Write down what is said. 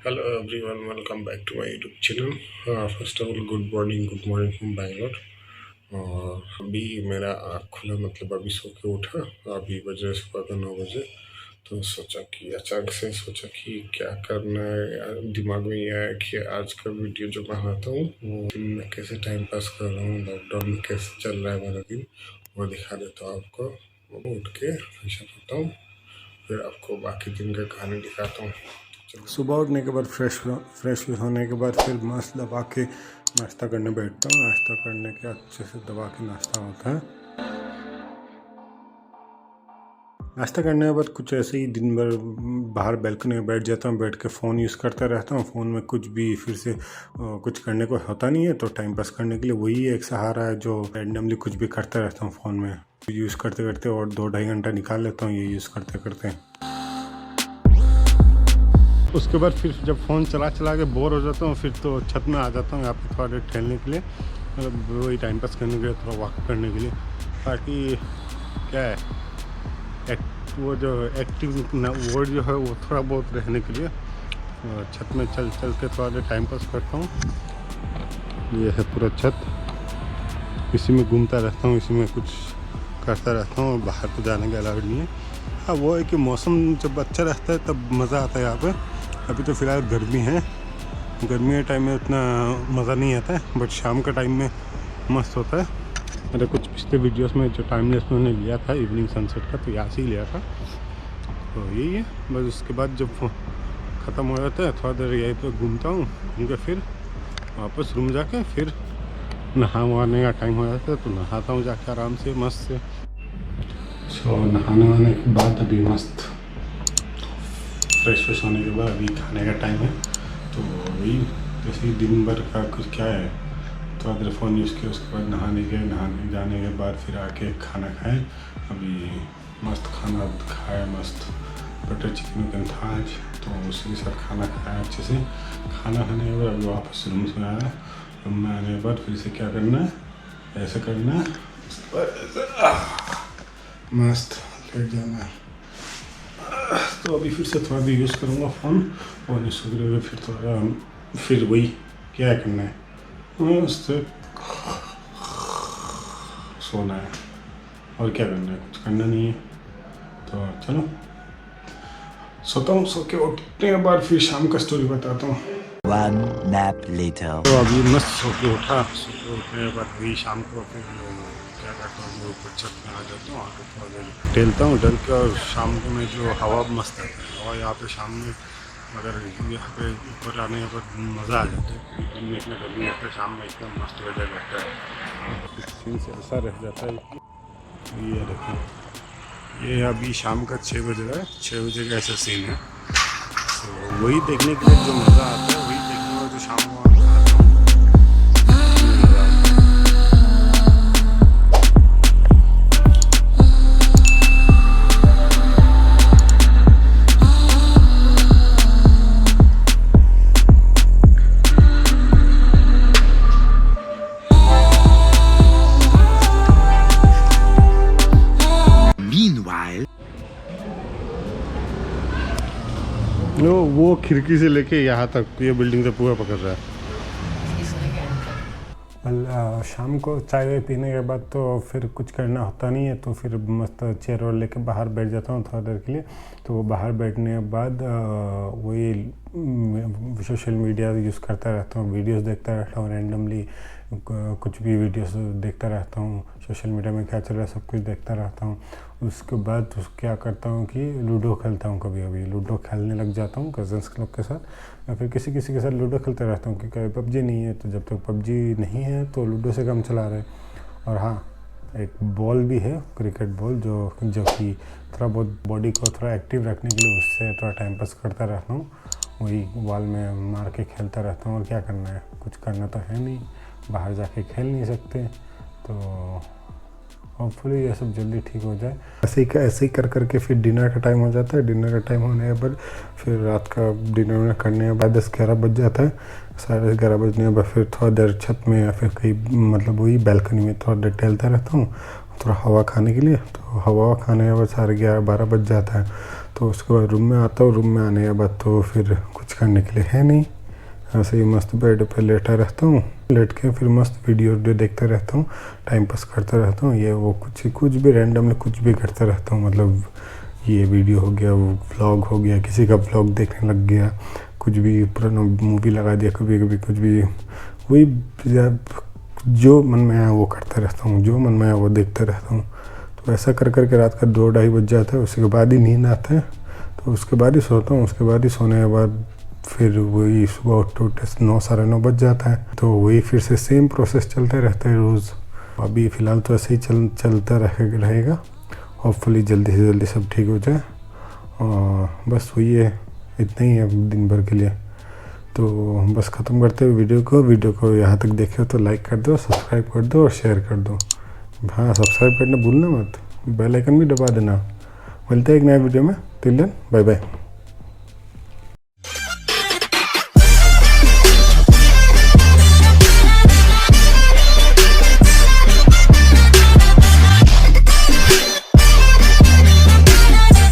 Hello everyone, welcome back to my YouTube channel. First of all, good morning from Bangalore. और अभी मेरा आँख खुला मतलब अभी सो के उठा। अभी बजे सुबह का 9 बजे। तो अचानक से सोचा कि क्या करना है यार, दिमाग में ये आया कि आज का वीडियो जो बनाता हूँ वो दिन में कैसे टाइम पास कर रहा हूँ, लॉकडाउन में कैसे चल रहा है मेरा दिन, वो दिखा देता हूँ आपको। उठ के फ्रेश अप होता हूँ, फिर आपको बाकी दिन का कहानी दिखाता हूँ। सुबह उठने के बाद फ्रेश होने के बाद फिर मस्त दबा के नाश्ता करने बैठता हूँ। नाश्ता करने के अच्छे से दबा के नाश्ता होता है। नाश्ता करने के बाद कुछ ऐसे ही दिन भर बाहर बैल्कनी में बैठ जाता हूँ, बैठ के फ़ोन यूज़ करता रहता हूँ। फ़ोन में कुछ भी फिर से कुछ करने को होता नहीं है, तो टाइम पास करने के लिए वही एक सहारा है जो रैंडमली कुछ भी करता रहता हूँ फ़ोन में यूज़ करते करते, और 2-2.5 घंटा निकाल लेता हूँ ये यूज़ करते करते। उसके बाद फिर जब फ़ोन चला के बोर हो जाता हूँ, फिर तो छत में आ जाता हूँ यहाँ पे थोड़ा देर टहलने के लिए, मतलब वही टाइम पास करने के लिए, थोड़ा वॉक करने के लिए, ताकि क्या है वो जो एक्टिव वर्ड जो है वो थोड़ा बहुत रहने के लिए छत में चल के थोड़ा देर टाइम पास करता हूँ। ये है पूरा छत, इसी में घूमता रहता हूँ, इसी में कुछ करता रहता हूँ, बाहर तो जाने का अलाउड नहीं है। हाँ, वो है कि मौसम जब अच्छा रहता है तब मज़ा आता है यहाँ पे। अभी तो फ़िलहाल गर्मी है, गर्मी के टाइम में उतना मज़ा नहीं आता है, बट शाम का टाइम में मस्त होता है। मैंने कुछ पिछले वीडियोस में जो टाइम लेस मैंने लिया था इवनिंग सनसेट का, तो यहाँ से ही लिया था। तो यही है बस। उसके बाद जब ख़त्म हो जाता है थोड़ा देर यहीं पे घूमता हूँ, घूम के फिर वापस रूम जाके फिर नहाने का टाइम हो जाता है, तो नहाता हूँ जाके आराम से मस्त से। नहाने वाने के बाद अभी मस्त फ्रेश होने के बाद अभी खाने का टाइम है। तो वही जैसे ही दिन भर का कुछ क्या है, थोड़ा देर फ़ोन यूज़ किया, उसके बाद नहाने जाने के बाद फिर आके खाना खाएं। अभी मस्त खाना खाया, मस्त बटर चिकन था आज, तो उसी के साथ खाना खाया अच्छे से। खाना खाने के बाद अभी वापस रूम में आया। रूम में आने के बाद फिर से क्या करना है, ऐसे करना है, मस्त लेट जाना है। तो अभी फिर से थोड़ा भी यूज़ करूँगा फ़ोन, और इसको फिर वही क्या करना है, मस्त सोना है, और क्या करना है, कुछ करना नहीं है। तो चलो सोता हूँ, सो के उठने के बाद फिर शाम का स्टोरी बताता हूँ। One nap later. तो अभी मस्त सो के उठा, सो के उठने के बाद वही शाम को फिर क्या करता हूँ, मैं ऊपर छत में आ जाता हूँ, आके थोड़ा देर टहलता हूँ, टहल के, और शाम को में जो हवा मस्त आता है, हवा यहाँ पे शाम में अगर यहाँ पे ऊपर आने के बाद मज़ा आ जाता है। दिन में इतना गर्मी रहता है, शाम में इतना मस्त वेदर रहता है, सीन से ऐसा रह जाता है कि ये देखो, ये अभी शाम का 6 बज रहा है, 6 बजे का ऐसा सीन है। तो वही देखने के लिए जो मज़ा आता है, वही देखने का जो शाम को आता है। Meanwhile, वो खिड़की से लेके यहाँ तक ये बिल्डिंग से पूरा पकड़ रहा है। शाम को चाय वाय पीने के बाद तो फिर कुछ करना होता नहीं है, तो फिर मस्त चेयर और लेके बाहर बैठ जाता हूँ थोड़ा देर के लिए। तो बाहर बैठने के बाद वही सोशल मीडिया यूज़ करता रहता हूँ, वीडियोस देखता रहता हूँ, रैंडमली कुछ भी वीडियोस देखता रहता हूँ, सोशल मीडिया में क्या चल रहा है सब कुछ देखता रहता हूँ। उसके बाद क्या करता हूँ कि लूडो खेलता हूँ, कभी कभी लूडो खेलने लग जाता हूँ कज़न्स लोग के साथ, या फिर किसी के साथ लूडो खेलते रहता हूँ, क्योंकि पबजी नहीं है, तो जब तक पबजी नहीं है तो लूडो से काम चला रहे। और हाँ, एक बॉल भी है, क्रिकेट बॉल, जो कि थोड़ा बहुत बॉडी को थोड़ा एक्टिव रखने के लिए उससे थोड़ा टाइम पास करता रहता हूँ। वही वॉल में मार के खेलता रहता हूँ, और क्या करना है, कुछ करना तो है नहीं, बाहर जाके खेल नहीं सकते। तो होपफुली ये सब जल्दी ठीक हो जाए। ऐसे ही कर के फिर डिनर का टाइम हो जाता है। डिनर का टाइम होने के बाद फिर रात का डिनर करने के बाद 10-11 बज जाता है। 11:30 बजने के बाद फिर थोड़ा देर छत में या फिर कहीं मतलब वही बैल्कनी में थोड़ा देर टहलता रहता हूँ, थोड़ा हवा खाने के लिए। तो हवा खाने के बाद 11:30-12 बज जाता है। तो उसके बाद रूम में आता हूँ। रूम में आने के बाद तो फिर कुछ करने के लिए है नहीं, ऐसे ही मस्त बेड पे लेटा रहता हूँ। लेट के फिर मस्त वीडियो देखता रहता हूँ, टाइम पास करता रहता हूँ। ये वो कुछ भी रैंडमली कुछ भी करता रहता हूँ। मतलब ये वीडियो हो गया, वो व्लॉग हो गया, किसी का व्लॉग देखने लग गया, कुछ भी पुराना मूवी लगा दिया, कभी कभी कुछ भी, वही जो मन में आया वो करता रहता हूँ, जो मन में आया वो देखता रहता हूँ। तो ऐसा कर कर के रात का 2-2:30 बज जाता है। उसके बाद ही नींद आता है, तो उसके बाद ही सोता हूँ। उसके बाद ही सोने के बाद फिर वही सुबह उठते 9-9:30 बज जाता है। तो वही फिर से सेम प्रोसेस चलते रहता है रोज़। अभी फ़िलहाल तो ऐसे ही चलता रहेगा। होपफुली जल्दी से जल्दी सब ठीक हो जाए। और बस वही है, इतना ही है दिन भर के लिए। तो बस ख़त्म करते हुए वीडियो को यहाँ तक देखे हो तो लाइक कर दो, सब्सक्राइब कर दो और शेयर कर दो। हाँ, सब्सक्राइब करना भूलना मत, बेल आइकन भी दबा देना। मिलते हैं एक नए वीडियो में। Till then, bye bye.